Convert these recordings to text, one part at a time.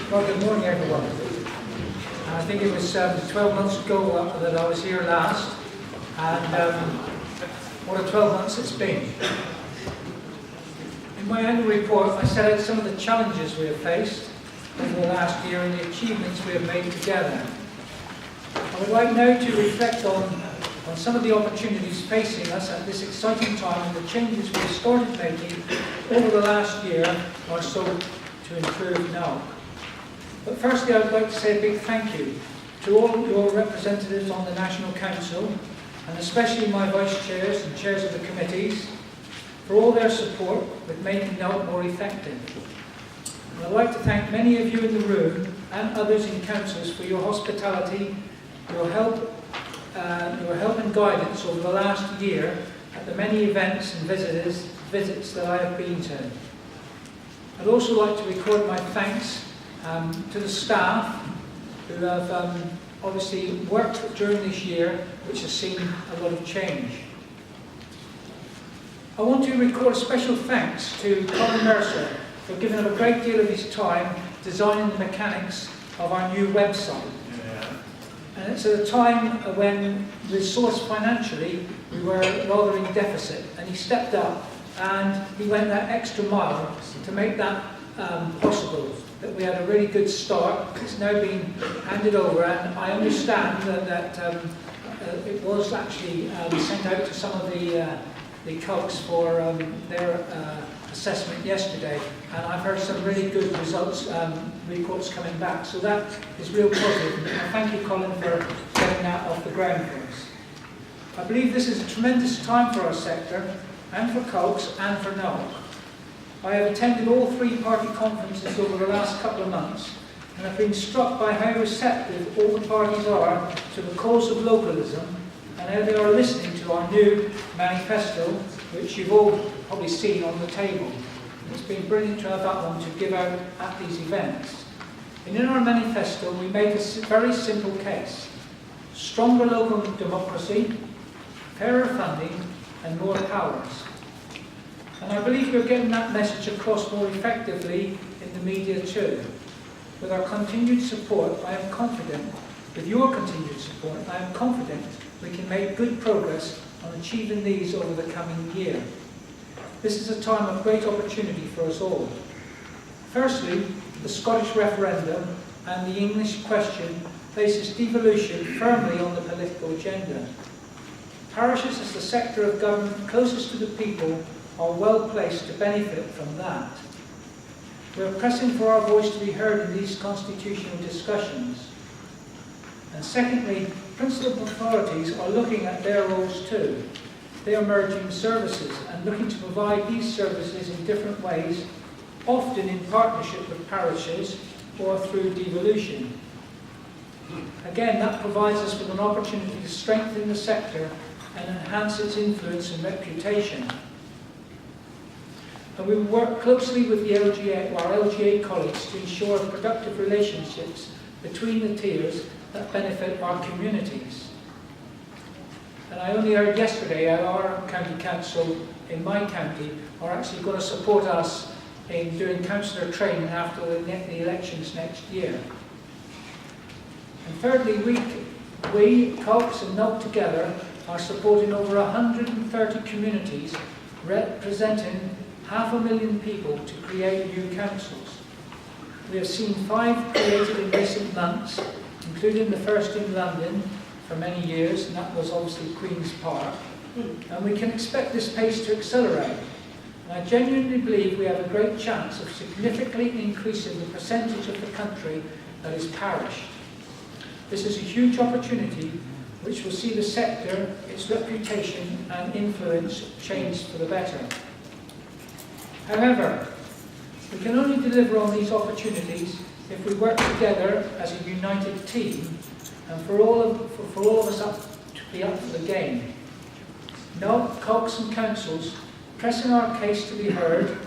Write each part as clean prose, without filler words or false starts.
Well, good morning, everyone. I think it was 12 months ago that I was here last, and what a 12 months it's been. In my annual report, I set out some of the challenges we have faced over the last year and the achievements we have made together. I would like now to reflect on some of the opportunities facing us at this exciting time and the changes we have started making over the last year or so to improve NALC. But firstly, I would like to say a big thank you to all your representatives on the National Council, and especially my vice chairs and chairs of the committees, for all their support with making NALC more effective. And I'd like to thank many of you in the room and others in councils for your hospitality, your help and guidance over the last year at the many events and visits that I have been to. I'd also like to record my thanks to the staff who have obviously worked during this year, which has seen a lot of change. I want to record a special thanks to Colin Mercer for giving up a great deal of his time designing the mechanics of our new website. And it's at a time when, resourced financially, we were rather in deficit, and he stepped up and he went that extra mile to make that possible, that we had a really good start. It's now been handed over, and I understand that it was actually sent out to some of the cogs for their assessment yesterday, and I've heard some really good results, reports coming back, so that is real positive. And thank you, Colin, for getting that off the ground for us. I believe this is a tremendous time for our sector, and for cogs, and for NALC. I have attended all three party conferences over the last couple of months, and I've been struck by how receptive all the parties are to the cause of localism, and how they are listening to our new manifesto, which you've all probably seen on the table. It's been brilliant to have that one to give out at these events. And in our manifesto, we make a very simple case: stronger local democracy, fairer funding, and more powers. And I believe we're getting that message across more effectively in the media too. With our continued support, I am confident, with your continued support, I am confident we can make good progress on achieving these over the coming year. This is a time of great opportunity for us all. Firstly, the Scottish referendum and the English question places devolution firmly on the political agenda. Parishes, as the sector of government closest to the people, are well placed to benefit from that. We are pressing for our voice to be heard in these constitutional discussions. And secondly, principal authorities are looking at their roles too. They are merging services and looking to provide these services in different ways, often in partnership with parishes or through devolution. Again, that provides us with an opportunity to strengthen the sector and enhance its influence and reputation. And we will work closely with the our LGA colleagues to ensure productive relationships between the tiers that benefit our communities. And I only heard yesterday that our county council in my county are actually going to support us in doing councillor training after the elections next year. And thirdly, we cogs and NALC together are supporting over 130 communities representing 500,000 people to create new councils. We have seen 5 created in recent months, including the first in London for many years, and that was obviously Queen's Park. And we can expect this pace to accelerate. And I genuinely believe we have a great chance of significantly increasing the percentage of the country that is parished. This is a huge opportunity which will see the sector, its reputation and influence change for the better. However, we can only deliver on these opportunities if we work together as a united team, and for all of us to be up for the game. NALC, cogs and councils pressing our case to be heard,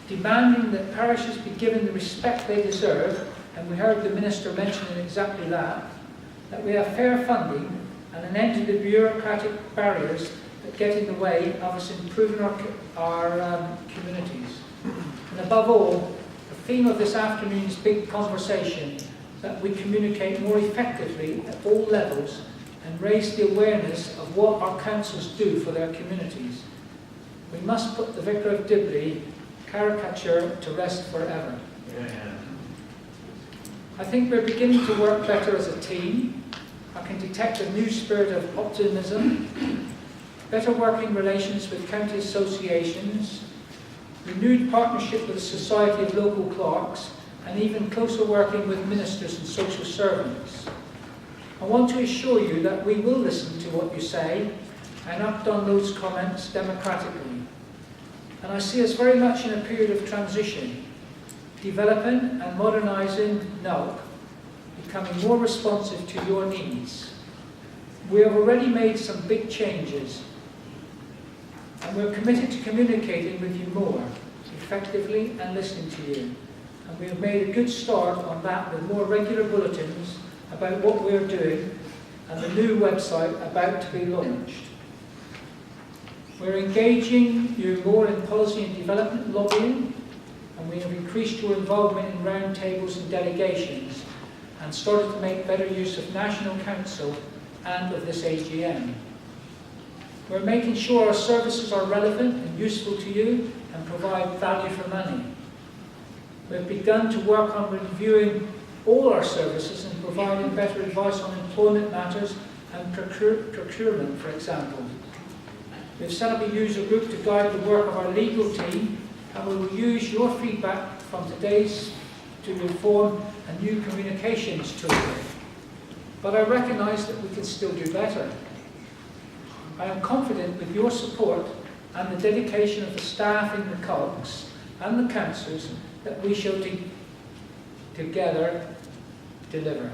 demanding that parishes be given the respect they deserve, and we heard the Minister mentioning exactly that we have fair funding and an end to the bureaucratic barriers that get in the way of us improving our communities. And above all, the theme of this afternoon's big conversation, that we communicate more effectively at all levels and raise the awareness of what our councils do for their communities. We must put the Vicar of Dibley caricature to rest forever. I think we're beginning to work better as a team. I can detect a new spirit of optimism, better working relations with county associations, renewed partnership with the Society of Local Clerks, and even closer working with ministers and social servants. I want to assure you that we will listen to what you say and act on those comments democratically. And I see us very much in a period of transition, developing and modernising NALC, becoming more responsive to your needs. We have already made some big changes, and we're committed to communicating with you more effectively and listening to you. And we have made a good start on that with more regular bulletins about what we're doing and the new website about to be launched. We're engaging you more in policy and development lobbying, and we have increased your involvement in roundtables and delegations and started to make better use of National Council and of this AGM. We're making sure our services are relevant and useful to you and provide value for money. We've begun to work on reviewing all our services and providing better advice on employment matters and procurement, for example. We've set up a user group to guide the work of our legal team, and we will use your feedback from today's to inform a new communications tool. But I recognise that we can still do better. I am confident with your support and the dedication of the staff in the COGS and the councils that we shall together deliver.